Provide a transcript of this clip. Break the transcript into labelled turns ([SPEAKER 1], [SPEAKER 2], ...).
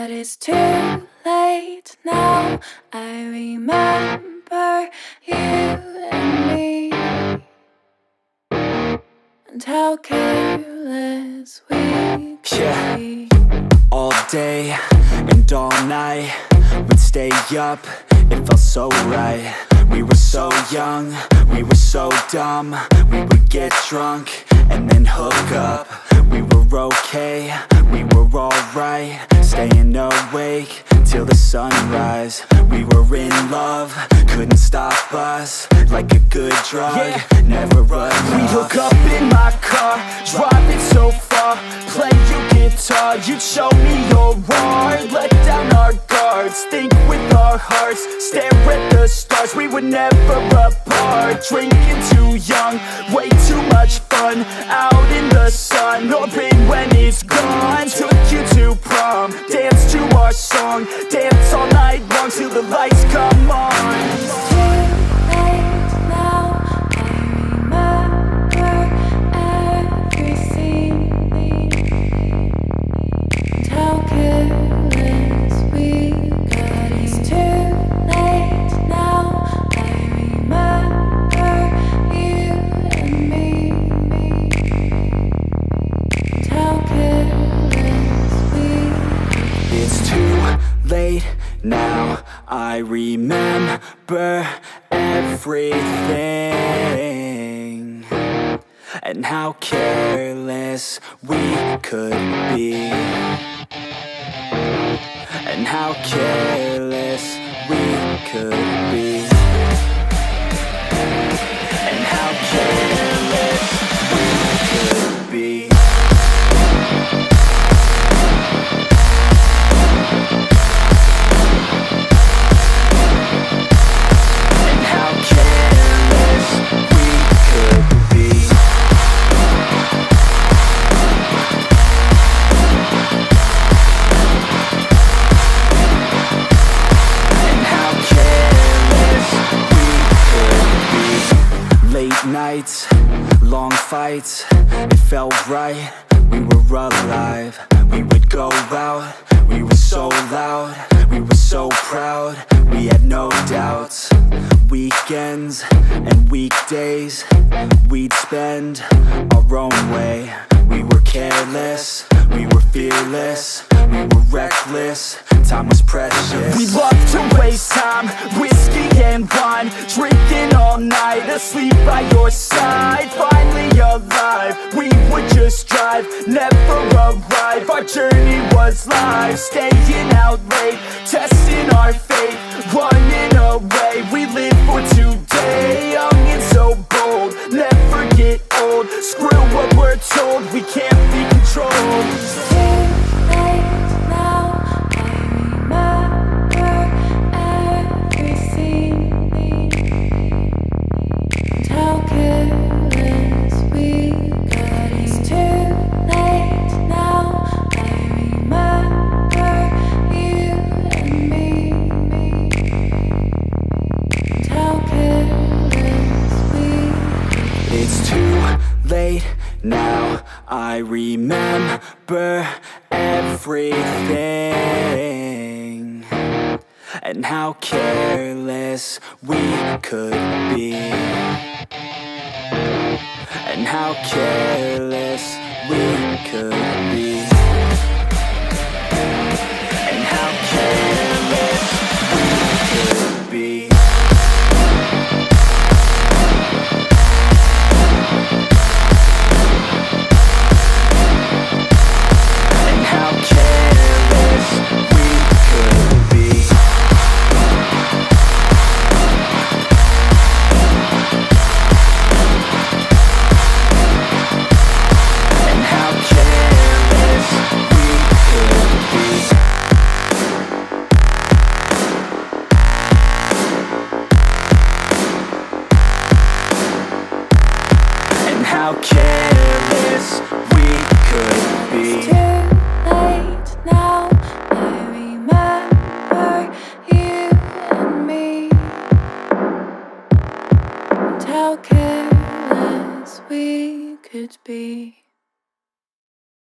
[SPEAKER 1] But it's too late now. I remember you and me, and how careless we could be.
[SPEAKER 2] All day and all night, we'd stay up, it felt so right. We were so young, we were so dumb. We would get drunk and then hook up. We were okay, we were alright, staying awake till the sunrise. We were in love, couldn't stop us, like a good drug, never enough.
[SPEAKER 3] We hook up in my car, driving so far, play you guitar, you'd show me your art, let down our guards, think with our hearts, stare at the stars. We were never apart, drinking too young, way too much fun, out in the sun, or rain when it's gone. Took you to prom, dance to our song, dance all night long till the lights come on.
[SPEAKER 1] It's too late now. I remember everything, and how careless we got. It's too late now. I remember you and me, and how careless we got.
[SPEAKER 2] It's too late now, I remember everything, and how careless we could be, and how careless we could be, and how careless we could be. Nights, long fights, it felt right, we were alive. We would go out, we were so loud, we were so proud, we had no doubts. Weekends and weekdays, we'd spend our own way. We were careless, we were fearless, we were reckless, time was precious.
[SPEAKER 3] We loved to waste time, whiskey and wine, drinking all night, asleep by your side. Finally alive, we would just drive, never arrive. Our journey was live, staying out late, testing our fate, running away. We live for today, young and so bold, never get old. Screw what we're told, we can't be controlled.
[SPEAKER 1] It's too late now. I remember everything, and how careless we got. It's too late now. I remember you and me, and how careless we got.
[SPEAKER 2] It's too late now, I remember everything, and how careless we could be, and how careless we could be.